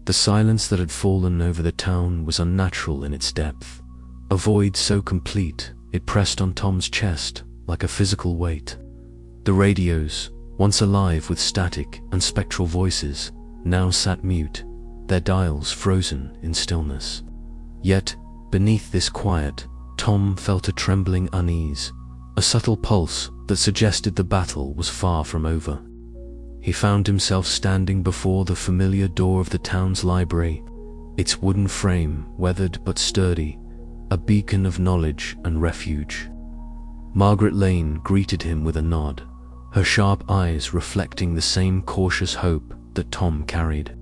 The silence that had fallen over the town was unnatural in its depth, a void so complete it pressed on Tom's chest like a physical weight. The radios, once alive with static and spectral voices, now sat mute, their dials frozen in stillness. Yet, beneath this quiet, Tom felt a trembling unease, a subtle pulse that suggested the battle was far from over. He found himself standing before the familiar door of the town's library, its wooden frame weathered but sturdy, a beacon of knowledge and refuge. Margaret Lane greeted him with a nod, her sharp eyes reflecting the same cautious hope that Tom carried.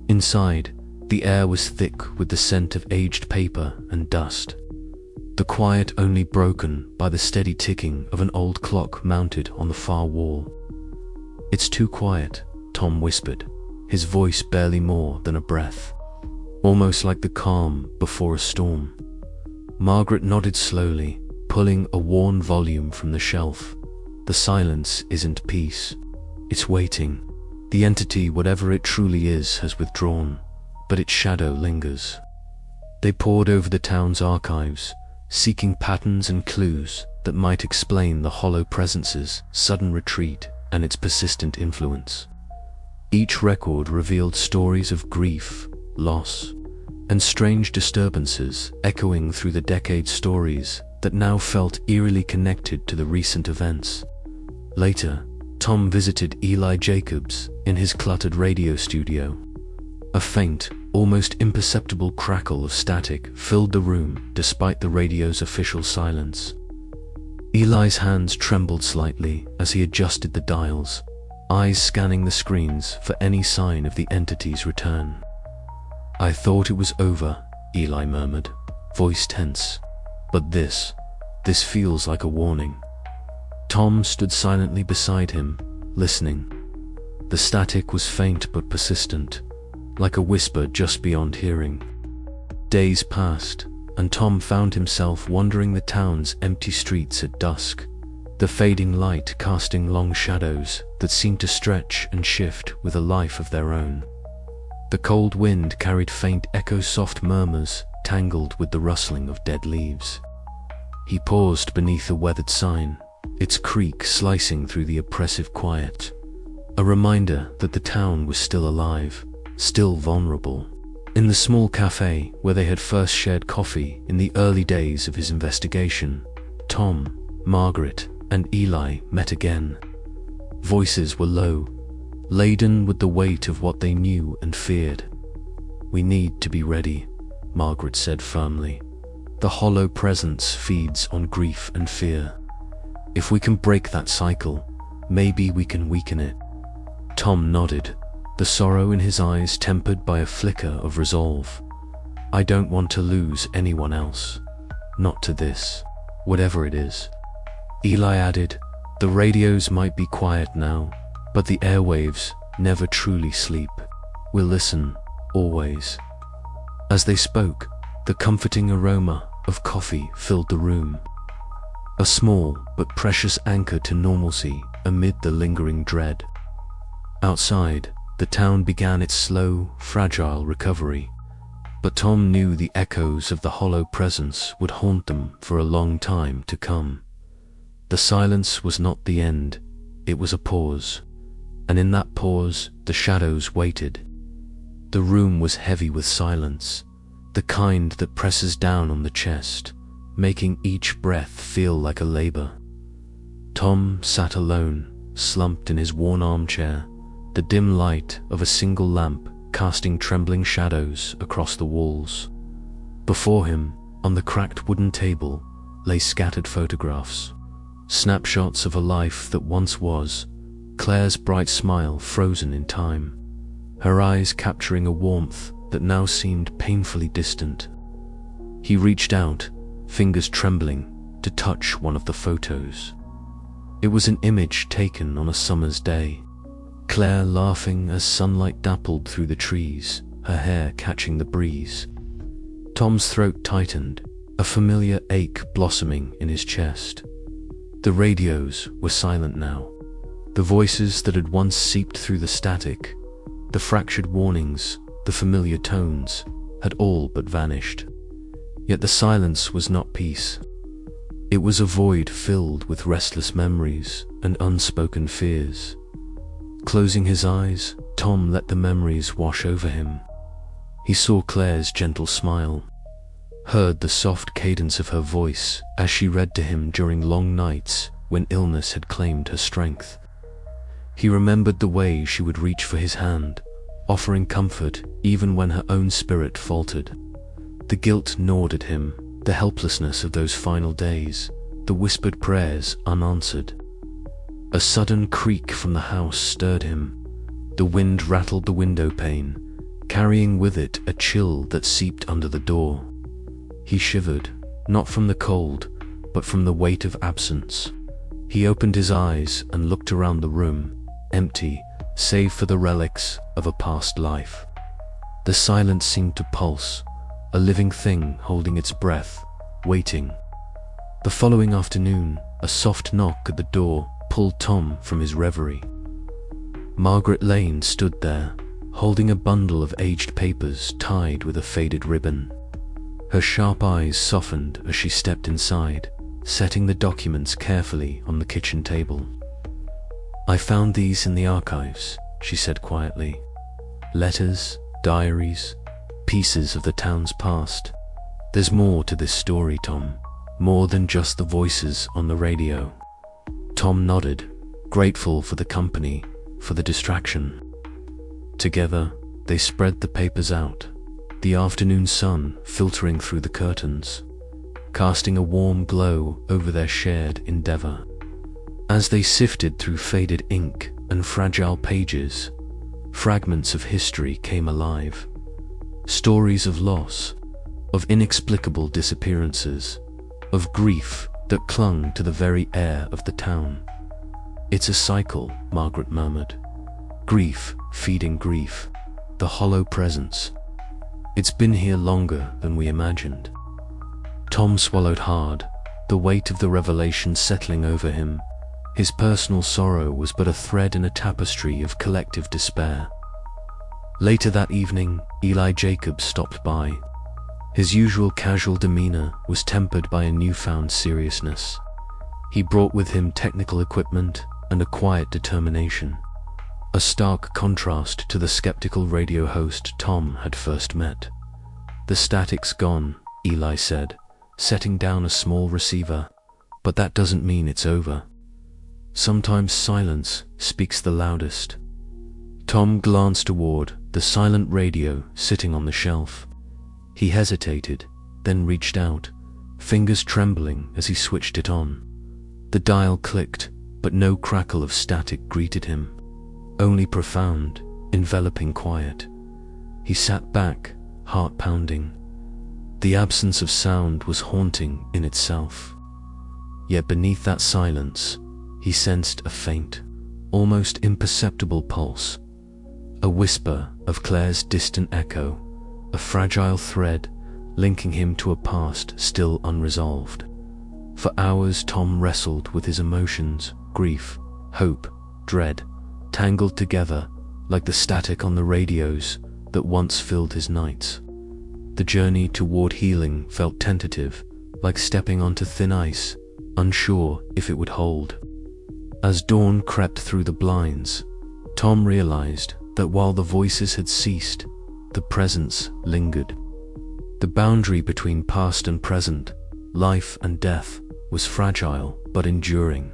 Inside, the air was thick with the scent of aged paper and dust, the quiet only broken by the steady ticking of an old clock mounted on the far wall. "It's too quiet," Tom whispered, his voice barely more than a breath, almost like the calm before a storm. Margaret nodded slowly, pulling a worn volume from the shelf. "The silence isn't peace. It's waiting. The entity, whatever it truly is, has withdrawn, but its shadow lingers." They pored over the town's archives, seeking patterns and clues that might explain the hollow presence's sudden retreat and its persistent influence. Each record revealed stories of grief, loss, and strange disturbances echoing through the decade stories that now felt eerily connected to the recent events. Later, Tom visited Eli Jacobs in his cluttered radio studio. A faint, almost imperceptible crackle of static filled the room despite the radio's official silence. Eli's hands trembled slightly as he adjusted the dials, eyes scanning the screens for any sign of the entity's return. "I thought it was over," Eli murmured, voice tense. "But this feels like a warning." Tom stood silently beside him, listening. The static was faint but persistent, like a whisper just beyond hearing. Days passed, and Tom found himself wandering the town's empty streets at dusk, the fading light casting long shadows that seemed to stretch and shift with a life of their own. The cold wind carried faint echo-soft murmurs tangled with the rustling of dead leaves. He paused beneath a weathered sign, its creak slicing through the oppressive quiet, a reminder that the town was still alive, still vulnerable. In the small cafe where they had first shared coffee in the early days of his investigation, Tom, Margaret, and Eli met again. Voices were low, laden with the weight of what they knew and feared. "We need to be ready," Margaret said firmly. "The hollow presence feeds on grief and fear. If we can break that cycle, maybe we can weaken it." Tom nodded, the sorrow in his eyes tempered by a flicker of resolve. "I don't want to lose anyone else. Not to this, whatever it is." Eli added, "The radios might be quiet now, but the airwaves never truly sleep. We'll listen, always." As they spoke, the comforting aroma of coffee filled the room, a small but precious anchor to normalcy amid the lingering dread. Outside, the town began its slow, fragile recovery, but Tom knew the echoes of the hollow presence would haunt them for a long time to come. The silence was not the end, it was a pause, and in that pause, the shadows waited. The room was heavy with silence, the kind that presses down on the chest, making each breath feel like a labor. Tom sat alone, slumped in his worn armchair, the dim light of a single lamp casting trembling shadows across the walls. Before him, on the cracked wooden table, lay scattered photographs, snapshots of a life that once was, Claire's bright smile frozen in time, her eyes capturing a warmth that now seemed painfully distant. He reached out, fingers trembling, to touch one of the photos. It was an image taken on a summer's day, Claire laughing as sunlight dappled through the trees, her hair catching the breeze. Tom's throat tightened, a familiar ache blossoming in his chest. The radios were silent now. The voices that had once seeped through the static, the fractured warnings the familiar tones, had all but vanished. Yet the silence was not peace. It was a void filled with restless memories and unspoken fears. Closing his eyes, Tom let the memories wash over him. He saw Claire's gentle smile, heard the soft cadence of her voice as she read to him during long nights when illness had claimed her strength. He remembered the way she would reach for his hand, offering comfort even when her own spirit faltered. The guilt gnawed at him, the helplessness of those final days, the whispered prayers unanswered. A sudden creak from the house stirred him. The wind rattled the window pane, carrying with it a chill that seeped under the door. He shivered, not from the cold, but from the weight of absence. He opened his eyes and looked around the room, empty, save for the relics of a past life. The silence seemed to pulse, a living thing holding its breath, waiting. The following afternoon, a soft knock at the door pulled Tom from his reverie. Margaret Lane stood there, holding a bundle of aged papers tied with a faded ribbon. Her sharp eyes softened as she stepped inside, setting the documents carefully on the kitchen table. "I found these in the archives," she said quietly. "Letters, diaries, pieces of the town's past. There's more to this story, Tom, more than just the voices on the radio." Tom nodded, grateful for the company, for the distraction. Together, they spread the papers out, the afternoon sun filtering through the curtains, casting a warm glow over their shared endeavor. As they sifted through faded ink and fragile pages, fragments of history came alive. Stories of loss, of inexplicable disappearances, of grief that clung to the very air of the town. "It's a cycle," Margaret murmured. "Grief feeding grief, the hollow presence. It's been here longer than we imagined." Tom swallowed hard, the weight of the revelation settling over him. His personal sorrow was but a thread in a tapestry of collective despair. Later that evening, Eli Jacobs stopped by. His usual casual demeanor was tempered by a newfound seriousness. He brought with him technical equipment and a quiet determination, a stark contrast to the skeptical radio host Tom had first met. "The static's gone," Eli said, setting down a small receiver, "but that doesn't mean it's over. Sometimes silence speaks the loudest." Tom glanced toward the silent radio sitting on the shelf. He hesitated, then reached out, fingers trembling as he switched it on. The dial clicked, but no crackle of static greeted him, only profound, enveloping quiet. He sat back, heart pounding. The absence of sound was haunting in itself. Yet beneath that silence, he sensed a faint, almost imperceptible pulse, a whisper of Claire's distant echo, a fragile thread linking him to a past still unresolved. For hours Tom wrestled with his emotions, grief, hope, dread, tangled together like the static on the radios that once filled his nights. The journey toward healing felt tentative, like stepping onto thin ice, unsure if it would hold. As dawn crept through the blinds, Tom realized that while the voices had ceased, the presence lingered. The boundary between past and present, life and death, was fragile but enduring.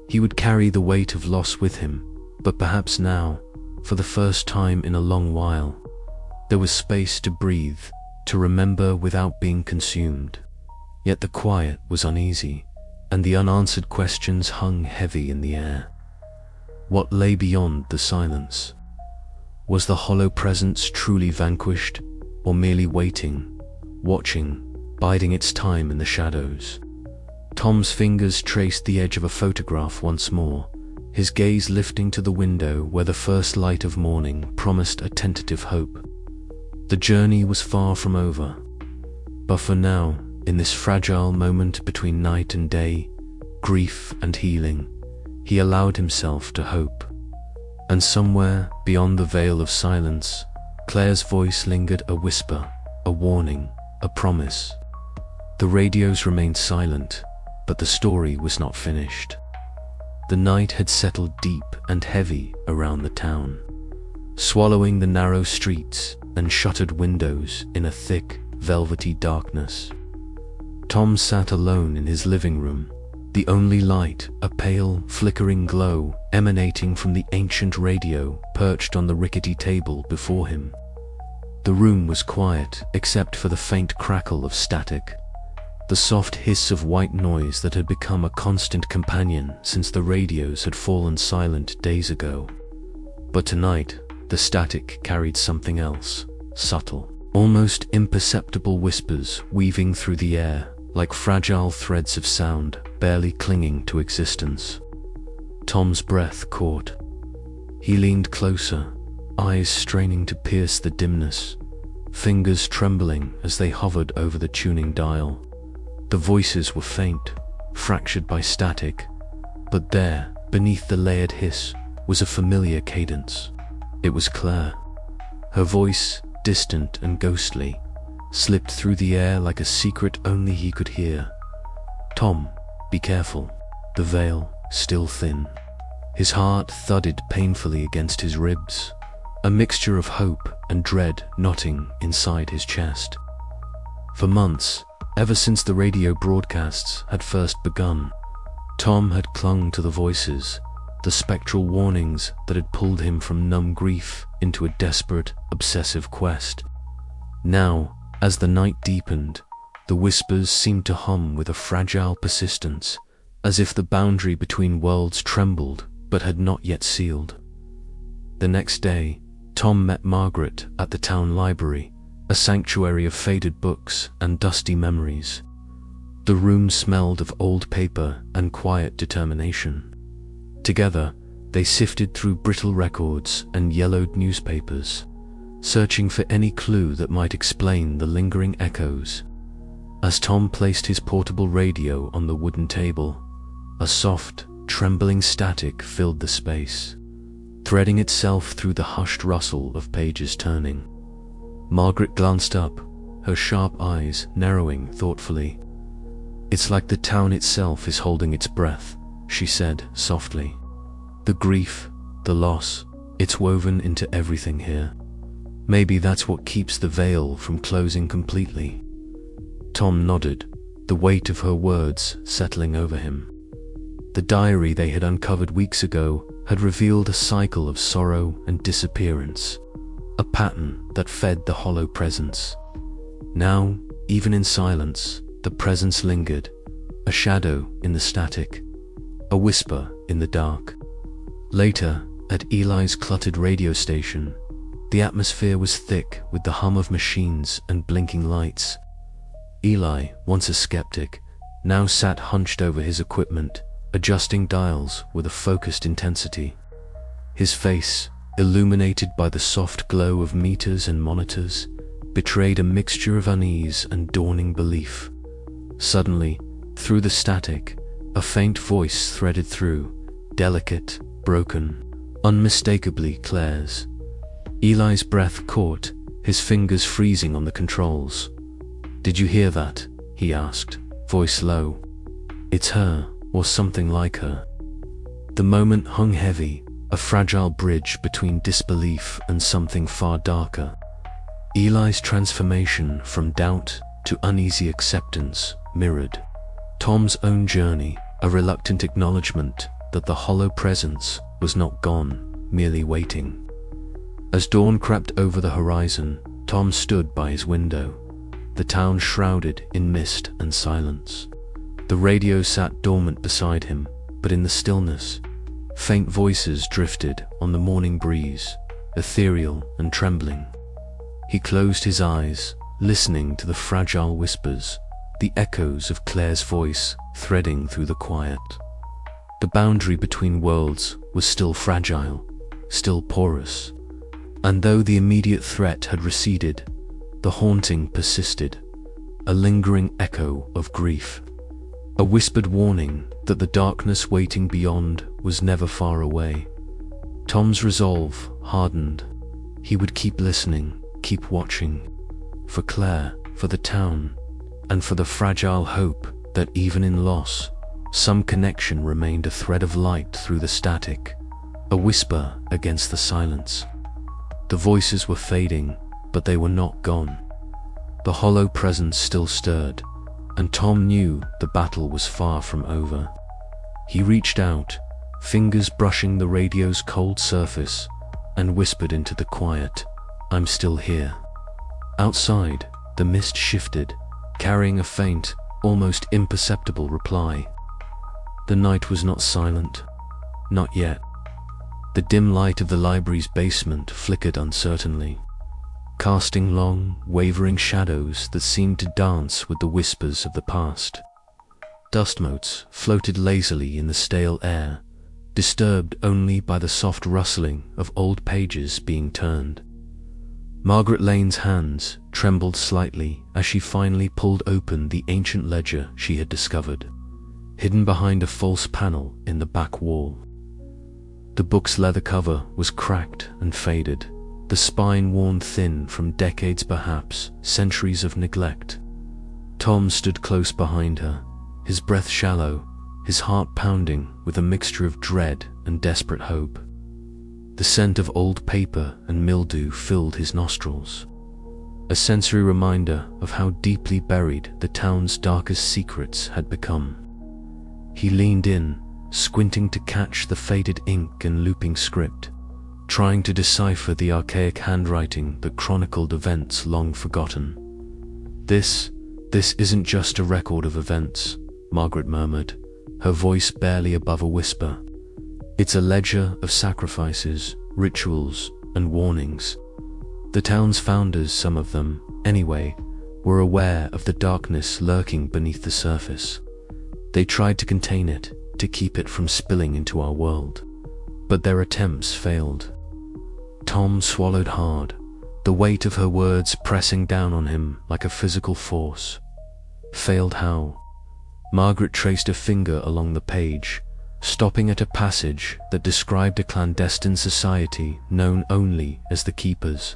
He would carry the weight of loss with him, but perhaps now, for the first time in a long while, there was space to breathe, to remember without being consumed. Yet the quiet was uneasy, and the unanswered questions hung heavy in the air. What lay beyond the silence? Was the hollow presence truly vanquished, or merely waiting, watching, biding its time in the shadows? Tom's fingers traced the edge of a photograph once more, his gaze lifting to the window where the first light of morning promised a tentative hope. The journey was far from over, but for now, in this fragile moment between night and day, grief and healing, he allowed himself to hope. And somewhere beyond the veil of silence, Claire's voice lingered, a whisper, a warning, a promise. The radios remained silent, but the story was not finished. The night had settled deep and heavy around the town, swallowing the narrow streets and shuttered windows in a thick, velvety darkness. Tom sat alone in his living room, the only light a pale, flickering glow emanating from the ancient radio perched on the rickety table before him. The room was quiet except for the faint crackle of static, the soft hiss of white noise that had become a constant companion since the radios had fallen silent days ago. But tonight, the static carried something else, subtle, almost imperceptible whispers weaving through the air like fragile threads of sound barely clinging to existence. Tom's breath caught. He leaned closer, eyes straining to pierce the dimness, fingers trembling as they hovered over the tuning dial. The voices were faint, fractured by static, but there, beneath the layered hiss, was a familiar cadence. It was Claire. Her voice, distant and ghostly, slipped through the air like a secret only he could hear. "Tom, be careful." The veil, still thin. His heart thudded painfully against his ribs, a mixture of hope and dread knotting inside his chest. For months, ever since the radio broadcasts had first begun, Tom had clung to the voices, the spectral warnings that had pulled him from numb grief into a desperate, obsessive quest. Now, as the night deepened, the whispers seemed to hum with a fragile persistence, as if the boundary between worlds trembled but had not yet sealed. The next day, Tom met Margaret at the town library, a sanctuary of faded books and dusty memories. The room smelled of old paper and quiet determination. Together, they sifted through brittle records and yellowed newspapers, searching for any clue that might explain the lingering echoes. As Tom placed his portable radio on the wooden table, a soft, trembling static filled the space, threading itself through the hushed rustle of pages turning. Margaret glanced up, her sharp eyes narrowing thoughtfully. "It's like the town itself is holding its breath," she said softly. "The grief, the loss, it's woven into everything here. Maybe that's what keeps the veil from closing completely." Tom nodded, the weight of her words settling over him. The diary they had uncovered weeks ago had revealed a cycle of sorrow and disappearance, a pattern that fed the hollow presence. Now, even in silence, the presence lingered, a shadow in the static, a whisper in the dark. Later, at Eli's cluttered radio station, the atmosphere was thick with the hum of machines and blinking lights. Eli, once a skeptic, now sat hunched over his equipment, adjusting dials with a focused intensity. His face, illuminated by the soft glow of meters and monitors, betrayed a mixture of unease and dawning belief. Suddenly, through the static, a faint voice threaded through, delicate, broken, unmistakably Claire's. Eli's breath caught, his fingers freezing on the controls. "Did you hear that?" he asked, voice low. "It's her, or something like her." The moment hung heavy, a fragile bridge between disbelief and something far darker. Eli's transformation from doubt to uneasy acceptance mirrored Tom's own journey, a reluctant acknowledgement that the hollow presence was not gone, merely waiting. As dawn crept over the horizon, Tom stood by his window, the town shrouded in mist and silence. The radio sat dormant beside him, but in the stillness, faint voices drifted on the morning breeze, ethereal and trembling. He closed his eyes, listening to the fragile whispers, the echoes of Claire's voice threading through the quiet. The boundary between worlds was still fragile, still porous, and though the immediate threat had receded, the haunting persisted, a lingering echo of grief, a whispered warning that the darkness waiting beyond was never far away. Tom's resolve hardened. He would keep listening, keep watching. For Claire, for the town, and for the fragile hope that even in loss, some connection remained a thread of light through the static, a whisper against the silence. The voices were fading, but they were not gone. The hollow presence still stirred, and Tom knew the battle was far from over. He reached out, fingers brushing the radio's cold surface, and whispered into the quiet, "I'm still here." Outside, the mist shifted, carrying a faint, almost imperceptible reply. The night was not silent. Not yet. The dim light of the library's basement flickered uncertainly, casting long, wavering shadows that seemed to dance with the whispers of the past. Dust motes floated lazily in the stale air, disturbed only by the soft rustling of old pages being turned. Margaret Lane's hands trembled slightly as she finally pulled open the ancient ledger she had discovered, hidden behind a false panel in the back wall. The book's leather cover was cracked and faded, the spine worn thin from decades, perhaps centuries of neglect. Tom stood close behind her, his breath shallow, his heart pounding with a mixture of dread and desperate hope. The scent of old paper and mildew filled his nostrils, a sensory reminder of how deeply buried the town's darkest secrets had become. He leaned in, squinting to catch the faded ink and looping script, trying to decipher the archaic handwriting that chronicled events long forgotten. This isn't just a record of events," Margaret murmured, her voice barely above a whisper. "It's a ledger of sacrifices, rituals, and warnings. The town's founders, some of them, anyway, were aware of the darkness lurking beneath the surface. They tried to contain it, to keep it from spilling into our world. But their attempts failed." Tom swallowed hard, the weight of her words pressing down on him like a physical force. Failed how? Margaret traced a finger along the page, stopping at a passage that described a clandestine society known only as the Keepers.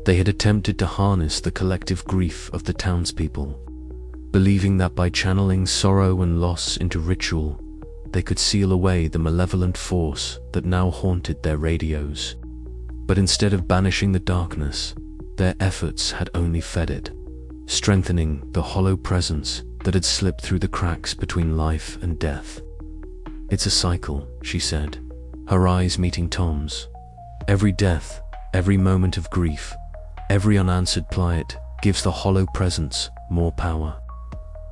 They had attempted to harness the collective grief of the townspeople, believing that by channeling sorrow and loss into ritual, they could seal away the malevolent force that now haunted their radios. But instead of banishing the darkness, their efforts had only fed it, strengthening the hollow presence that had slipped through the cracks between life and death. "It's a cycle," she said, her eyes meeting Tom's. "Every death, every moment of grief, every unanswered plight gives the hollow presence more power.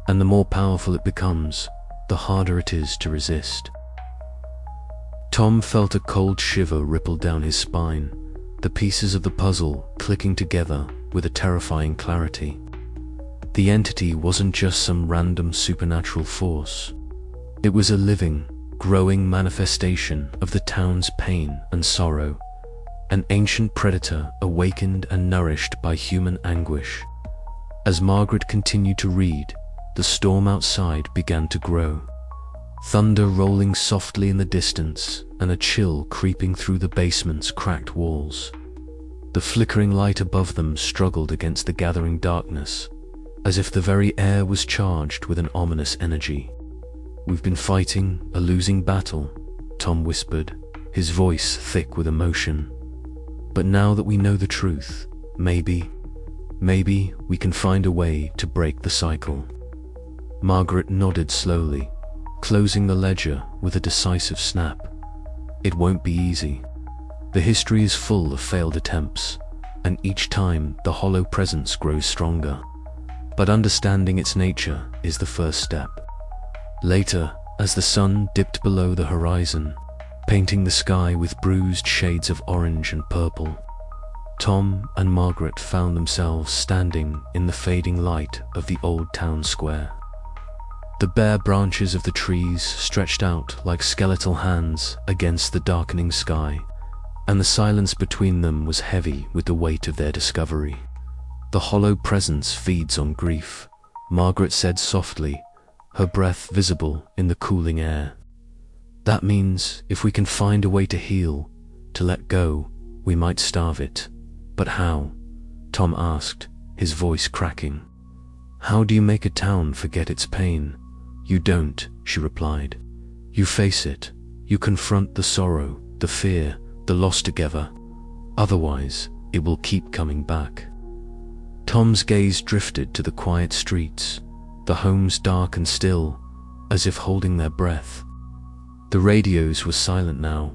And the more powerful it becomes, the harder it is to resist." Tom felt a cold shiver ripple down his spine, the pieces of the puzzle clicking together with a terrifying clarity. The entity wasn't just some random supernatural force. It was a living, growing manifestation of the town's pain and sorrow, an ancient predator awakened and nourished by human anguish. As Margaret continued to read, the storm outside began to grow. Thunder rolling softly in the distance, and a chill creeping through the basement's cracked walls. The flickering light above them struggled against the gathering darkness, as if the very air was charged with an ominous energy. "We've been fighting a losing battle," Tom whispered, his voice thick with emotion. "But now that we know the truth, maybe we can find a way to break the cycle." Margaret nodded slowly, closing the ledger with a decisive snap. "It won't be easy. The history is full of failed attempts, and each time the hollow presence grows stronger. But understanding its nature is the first step." Later, as the sun dipped below the horizon, painting the sky with bruised shades of orange and purple, Tom and Margaret found themselves standing in the fading light of the old town square. The bare branches of the trees stretched out like skeletal hands against the darkening sky, and the silence between them was heavy with the weight of their discovery. "The hollow presence feeds on grief," Margaret said softly, her breath visible in the cooling air. "That means if we can find a way to heal, to let go, we might starve it. But how? Tom asked, his voice cracking. "How do you make a town forget its pain?" "You don't," she replied. "You face it. You confront the sorrow, the fear, the loss together. Otherwise, it will keep coming back." Tom's gaze drifted to the quiet streets, the homes dark and still, as if holding their breath. The radios were silent now,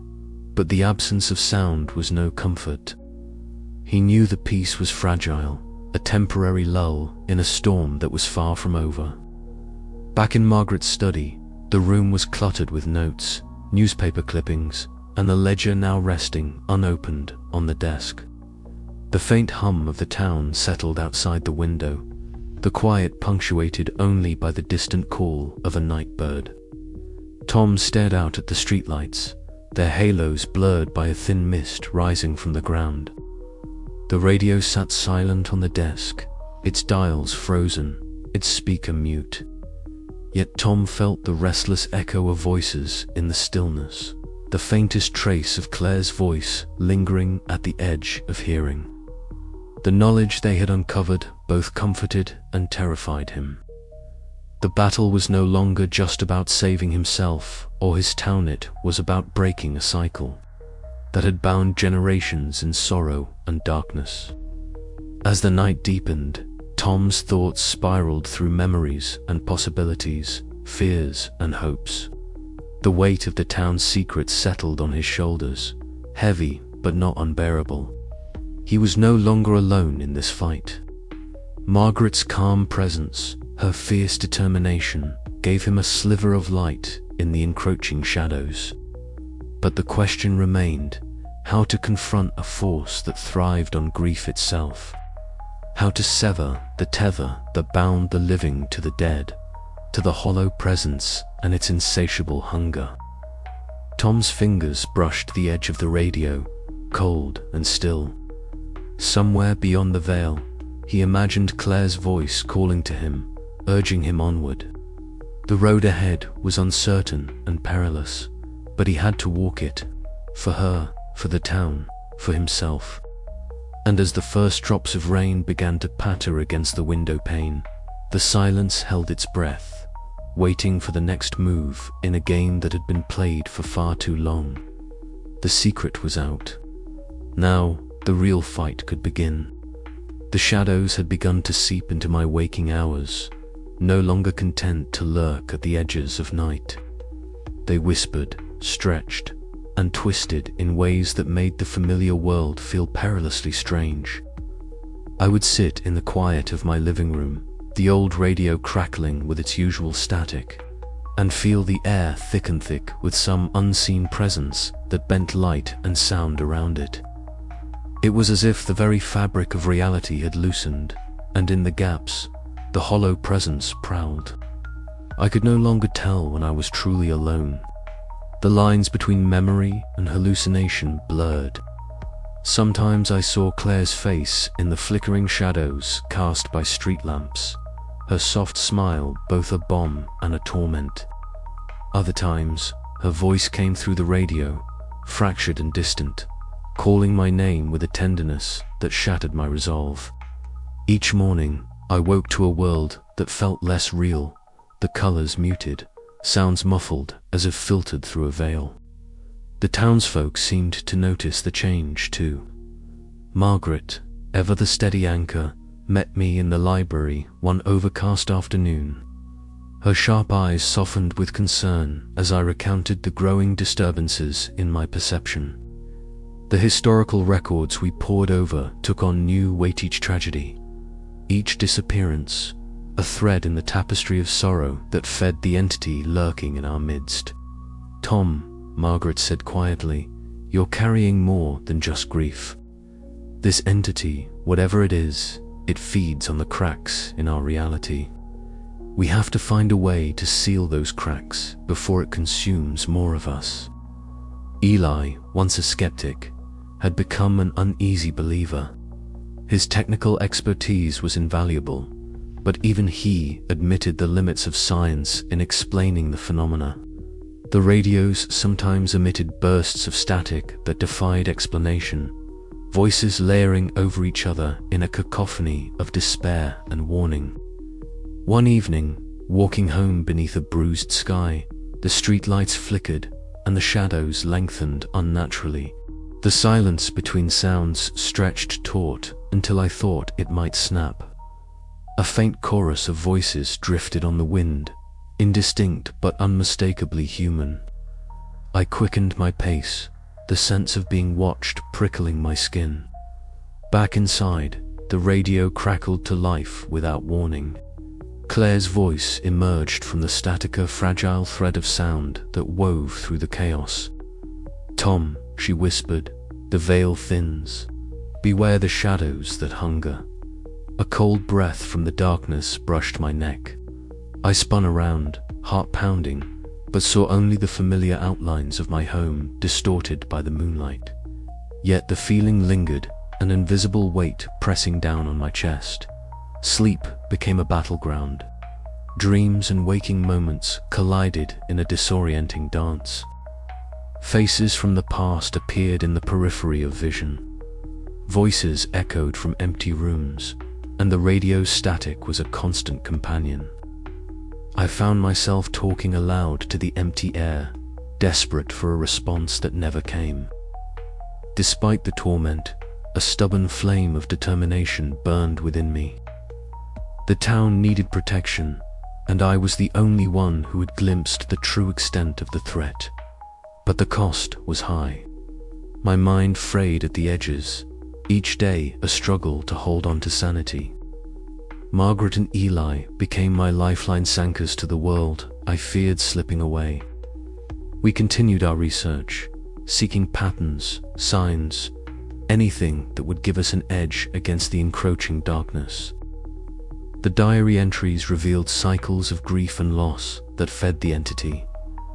but the absence of sound was no comfort. He knew the peace was fragile, a temporary lull in a storm that was far from over. Back in Margaret's study, the room was cluttered with notes, newspaper clippings, and the ledger now resting unopened on the desk. The faint hum of the town settled outside the window, the quiet punctuated only by the distant call of a night bird. Tom stared out at the streetlights, their halos blurred by a thin mist rising from the ground. The radio sat silent on the desk, its dials frozen, its speaker mute. Yet Tom felt the restless echo of voices in the stillness, the faintest trace of Claire's voice lingering at the edge of hearing. The knowledge they had uncovered both comforted and terrified him. The battle was no longer just about saving himself or his town, it was about breaking a cycle that had bound generations in sorrow and darkness. As the night deepened, Tom's thoughts spiraled through memories and possibilities, fears and hopes. The weight of the town's secrets settled on his shoulders, heavy but not unbearable. He was no longer alone in this fight. Margaret's calm presence, her fierce determination, gave him a sliver of light in the encroaching shadows. But the question remained, how to confront a force that thrived on grief itself. How to sever the tether that bound the living to the dead, to the hollow presence and its insatiable hunger. Tom's fingers brushed the edge of the radio, cold and still. Somewhere beyond the veil, he imagined Claire's voice calling to him, urging him onward. The road ahead was uncertain and perilous, but he had to walk it, for her, for the town, for himself. And as the first drops of rain began to patter against the window pane, the silence held its breath, waiting for the next move in a game that had been played for far too long. The secret was out. Now, the real fight could begin. The shadows had begun to seep into my waking hours, no longer content to lurk at the edges of night. They whispered, stretched, and twisted in ways that made the familiar world feel perilously strange. I would sit in the quiet of my living room, the old radio crackling with its usual static, and feel the air thick and thick with some unseen presence that bent light and sound around it. It was as if the very fabric of reality had loosened, and in the gaps, the hollow presence prowled. I could no longer tell when I was truly alone. The lines between memory and hallucination blurred. Sometimes I saw Claire's face in the flickering shadows cast by street lamps, her soft smile both a balm and a torment. Other times, her voice came through the radio, fractured and distant, calling my name with a tenderness that shattered my resolve. Each morning, I woke to a world that felt less real, the colors muted, sounds muffled as if filtered through a veil. The townsfolk seemed to notice the change too. Margaret, ever the steady anchor, met me in the library one overcast afternoon. Her sharp eyes softened with concern as I recounted the growing disturbances in my perception. The historical records we pored over took on new weight each tragedy, each disappearance, a thread in the tapestry of sorrow that fed the entity lurking in our midst. "Tom," Margaret said quietly, "you're carrying more than just grief. This entity, whatever it is, it feeds on the cracks in our reality. We have to find a way to seal those cracks before it consumes more of us." Eli, once a skeptic, had become an uneasy believer. His technical expertise was invaluable, but even he admitted the limits of science in explaining the phenomena. The radios sometimes emitted bursts of static that defied explanation, voices layering over each other in a cacophony of despair and warning. One evening, walking home beneath a bruised sky, the streetlights flickered and the shadows lengthened unnaturally. The silence between sounds stretched taut until I thought it might snap. A faint chorus of voices drifted on the wind, indistinct but unmistakably human. I quickened my pace, the sense of being watched prickling my skin. Back inside, the radio crackled to life without warning. Claire's voice emerged from the static, a fragile thread of sound that wove through the chaos. "Tom," she whispered, "the veil thins. Beware the shadows that hunger." A cold breath from the darkness brushed my neck. I spun around, heart pounding, but saw only the familiar outlines of my home distorted by the moonlight. Yet the feeling lingered, an invisible weight pressing down on my chest. Sleep became a battleground. Dreams and waking moments collided in a disorienting dance. Faces from the past appeared in the periphery of vision. Voices echoed from empty rooms, and the radio's static was a constant companion. I found myself talking aloud to the empty air, desperate for a response that never came. Despite the torment, a stubborn flame of determination burned within me. The town needed protection, and I was the only one who had glimpsed the true extent of the threat. But the cost was high. My mind frayed at the edges, each day a struggle to hold on to sanity. Margaret and Eli became my lifeline, anchors to the world I feared slipping away. We continued our research, seeking patterns, signs, anything that would give us an edge against the encroaching darkness. The diary entries revealed cycles of grief and loss that fed the entity,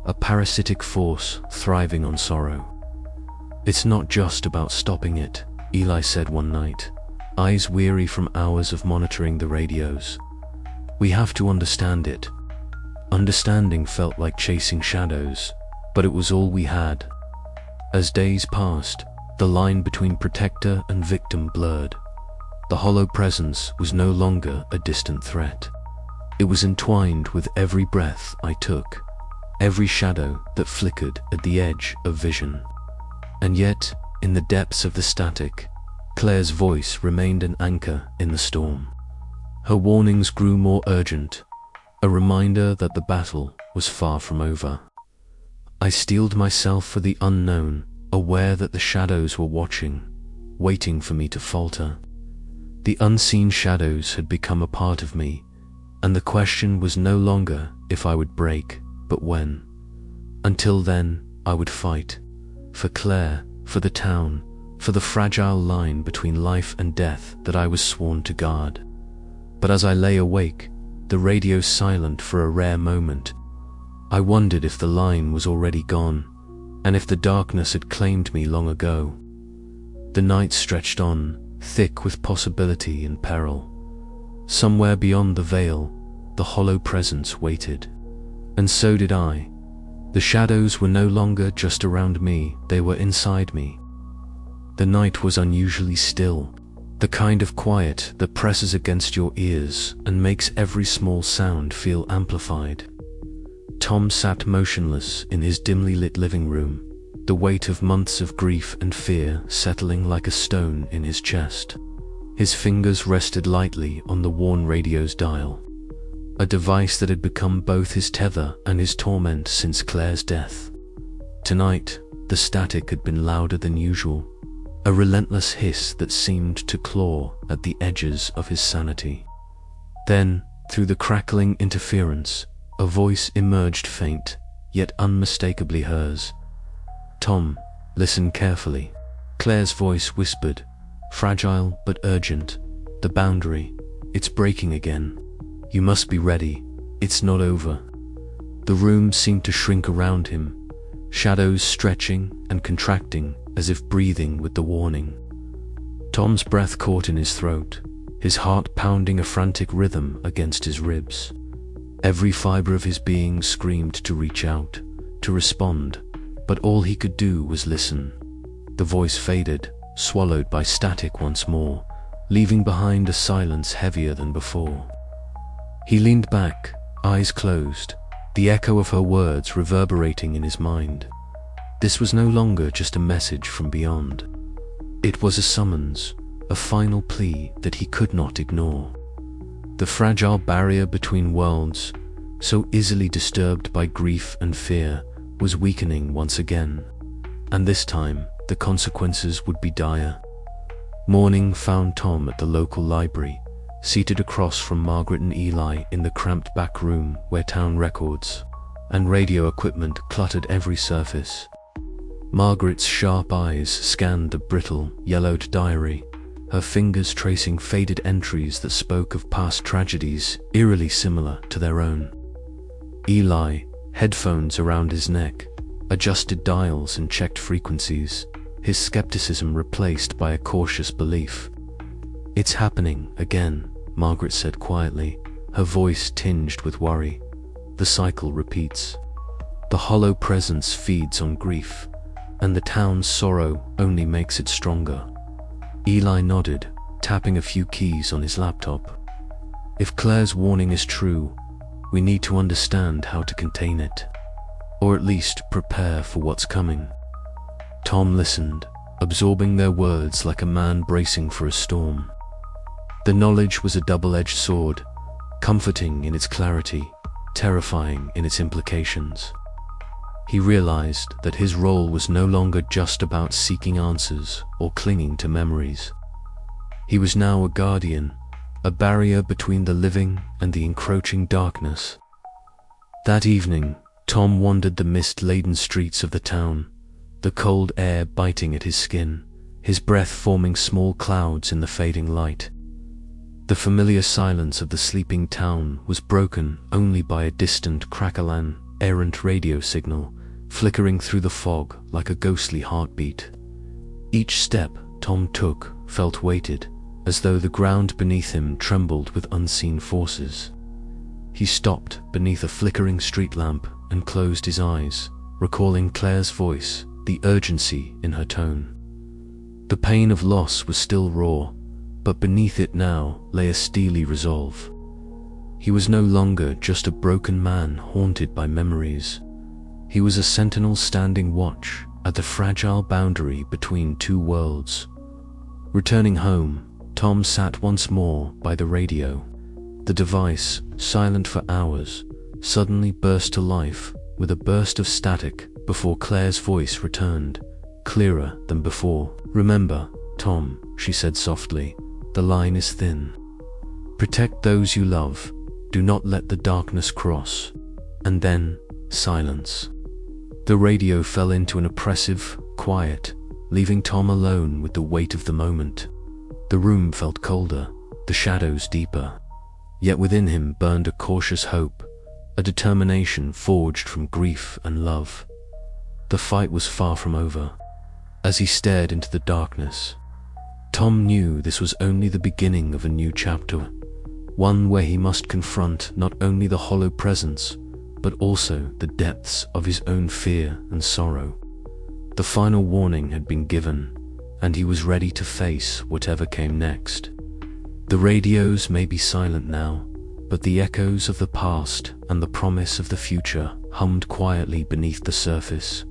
a parasitic force thriving on sorrow. "It's not just about stopping it," Eli said one night, eyes weary from hours of monitoring the radios. "We have to understand it." Understanding felt like chasing shadows, but it was all we had. As days passed, the line between protector and victim blurred. The hollow presence was no longer a distant threat. It was entwined with every breath I took, every shadow that flickered at the edge of vision. And yet, in the depths of the static, Claire's voice remained an anchor in the storm. Her warnings grew more urgent, a reminder that the battle was far from over. I steeled myself for the unknown, aware that the shadows were watching, waiting for me to falter. The unseen shadows had become a part of me, and the question was no longer if I would break, but when. Until then, I would fight. For Claire, for the town, for the fragile line between life and death that I was sworn to guard. But as I lay awake, the radio silent for a rare moment, I wondered if the line was already gone, and if the darkness had claimed me long ago. The night stretched on, thick with possibility and peril. Somewhere beyond the veil, the hollow presence waited. And so did I. The shadows were no longer just around me, they were inside me. The night was unusually still, the kind of quiet that presses against your ears and makes every small sound feel amplified. Tom sat motionless in his dimly lit living room, the weight of months of grief and fear settling like a stone in his chest. His fingers rested lightly on the worn radio's dial, a device that had become both his tether and his torment since Claire's death. Tonight, the static had been louder than usual, a relentless hiss that seemed to claw at the edges of his sanity. Then, through the crackling interference, a voice emerged, faint, yet unmistakably hers. "Tom, listen carefully." Claire's voice whispered, fragile but urgent. "The boundary, it's breaking again. You must be ready, it's not over." The room seemed to shrink around him, shadows stretching and contracting as if breathing with the warning. Tom's breath caught in his throat, his heart pounding a frantic rhythm against his ribs. Every fiber of his being screamed to reach out, to respond, but all he could do was listen. The voice faded, swallowed by static once more, leaving behind a silence heavier than before. He leaned back, eyes closed, the echo of her words reverberating in his mind. This was no longer just a message from beyond. It was a summons, a final plea that he could not ignore. The fragile barrier between worlds, so easily disturbed by grief and fear, was weakening once again. And this time, the consequences would be dire. Morning found Tom at the local library, seated across from Margaret and Eli in the cramped back room where town records and radio equipment cluttered every surface. Margaret's sharp eyes scanned the brittle, yellowed diary, her fingers tracing faded entries that spoke of past tragedies eerily similar to their own. Eli, headphones around his neck, adjusted dials and checked frequencies, his skepticism replaced by a cautious belief. "It's happening again," Margaret said quietly, her voice tinged with worry. "The cycle repeats. The hollow presence feeds on grief, and the town's sorrow only makes it stronger." Eli nodded, tapping a few keys on his laptop. "If Claire's warning is true, we need to understand how to contain it, or at least prepare for what's coming." Tom listened, absorbing their words like a man bracing for a storm. The knowledge was a double-edged sword, comforting in its clarity, terrifying in its implications. He realized that his role was no longer just about seeking answers or clinging to memories. He was now a guardian, a barrier between the living and the encroaching darkness. That evening, Tom wandered the mist-laden streets of the town, the cold air biting at his skin, his breath forming small clouds in the fading light. The familiar silence of the sleeping town was broken only by a distant crackling, errant radio signal, flickering through the fog like a ghostly heartbeat. Each step Tom took felt weighted, as though the ground beneath him trembled with unseen forces. He stopped beneath a flickering street lamp and closed his eyes, recalling Claire's voice, the urgency in her tone. The pain of loss was still raw, but beneath it now lay a steely resolve. He was no longer just a broken man haunted by memories. He was a sentinel standing watch at the fragile boundary between two worlds. Returning home, Tom sat once more by the radio. The device, silent for hours, suddenly burst to life with a burst of static before Claire's voice returned, clearer than before. "Remember, Tom," she said softly, "the line is thin. Protect those you love. Do not let the darkness cross." And then, silence. The radio fell into an oppressive quiet, leaving Tom alone with the weight of the moment. The room felt colder, the shadows deeper. Yet within him burned a cautious hope, a determination forged from grief and love. The fight was far from over. As he stared into the darkness, Tom knew this was only the beginning of a new chapter, one where he must confront not only the hollow presence, but also the depths of his own fear and sorrow. The final warning had been given, and he was ready to face whatever came next. The radios may be silent now, but the echoes of the past and the promise of the future hummed quietly beneath the surface,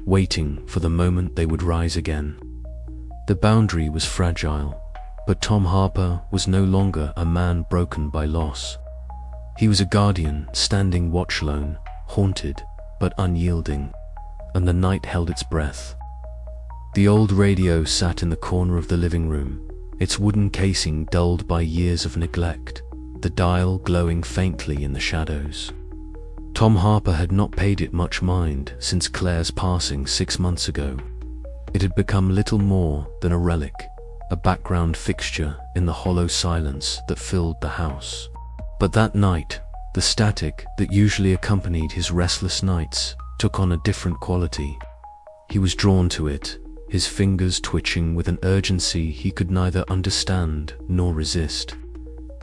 waiting for the moment they would rise again. The boundary was fragile, but Tom Harper was no longer a man broken by loss. He was a guardian standing watch alone, haunted but unyielding, and the night held its breath. The old radio sat in the corner of the living room, its wooden casing dulled by years of neglect, the dial glowing faintly in the shadows. Tom Harper had not paid it much mind since Claire's passing 6 months ago. It had become little more than a relic, a background fixture in the hollow silence that filled the house. But that night, the static that usually accompanied his restless nights took on a different quality. He was drawn to it, his fingers twitching with an urgency he could neither understand nor resist.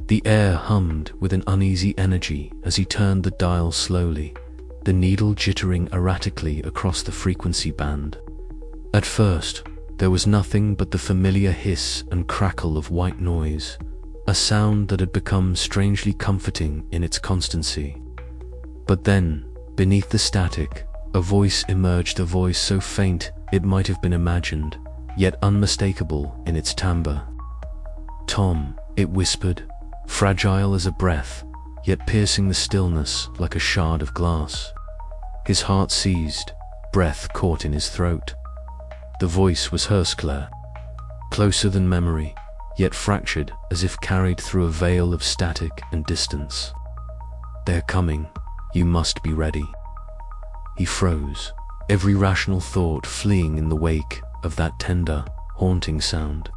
The air hummed with an uneasy energy as he turned the dial slowly, the needle jittering erratically across the frequency band. At first, There was nothing but the familiar hiss and crackle of white noise, a sound that had become strangely comforting in its constancy. But then, beneath the static, a voice emerged, a voice so faint it might have been imagined, yet unmistakable in its timbre. "Tom," it whispered, fragile as a breath, yet piercing the stillness like a shard of glass. His heart seized, breath caught in his throat. The voice was hers, Claire, closer than memory, yet fractured as if carried through a veil of static and distance. "They're coming. You must be ready." He froze, every rational thought fleeing in the wake of that tender, haunting sound.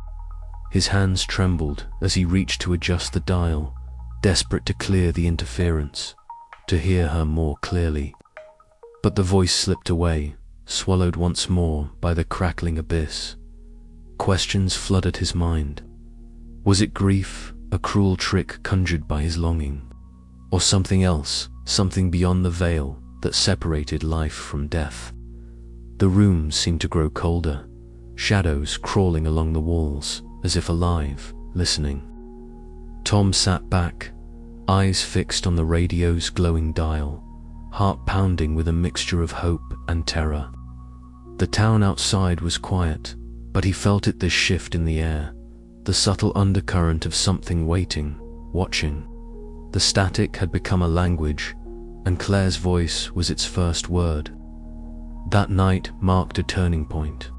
His hands trembled as he reached to adjust the dial, desperate to clear the interference, to hear her more clearly. But the voice slipped away, swallowed once more by the crackling abyss. Questions flooded his mind. Was it grief, a cruel trick conjured by his longing? Or something else, something beyond the veil that separated life from death? The room seemed to grow colder, shadows crawling along the walls, as if alive, listening. Tom sat back, eyes fixed on the radio's glowing dial, heart pounding with a mixture of hope and terror. The town outside was quiet, but he felt this shift in the air, the subtle undercurrent of something waiting, watching. The static had become a language, and Claire's voice was its first word. That night marked a turning point.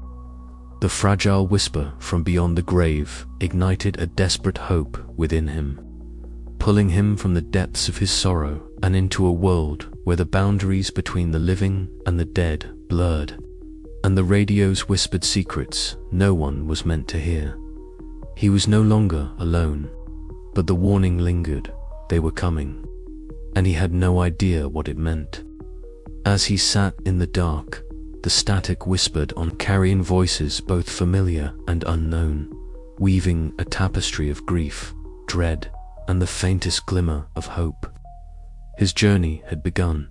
The fragile whisper from beyond the grave ignited a desperate hope within him, pulling him from the depths of his sorrow and into a world where the boundaries between the living and the dead blurred, and the radio's whispered secrets no one was meant to hear. He was no longer alone, but the warning lingered. They were coming, and he had no idea what it meant. As he sat in the dark, the static whispered on, carrying voices both familiar and unknown, weaving a tapestry of grief, dread, and the faintest glimmer of hope. His journey had begun.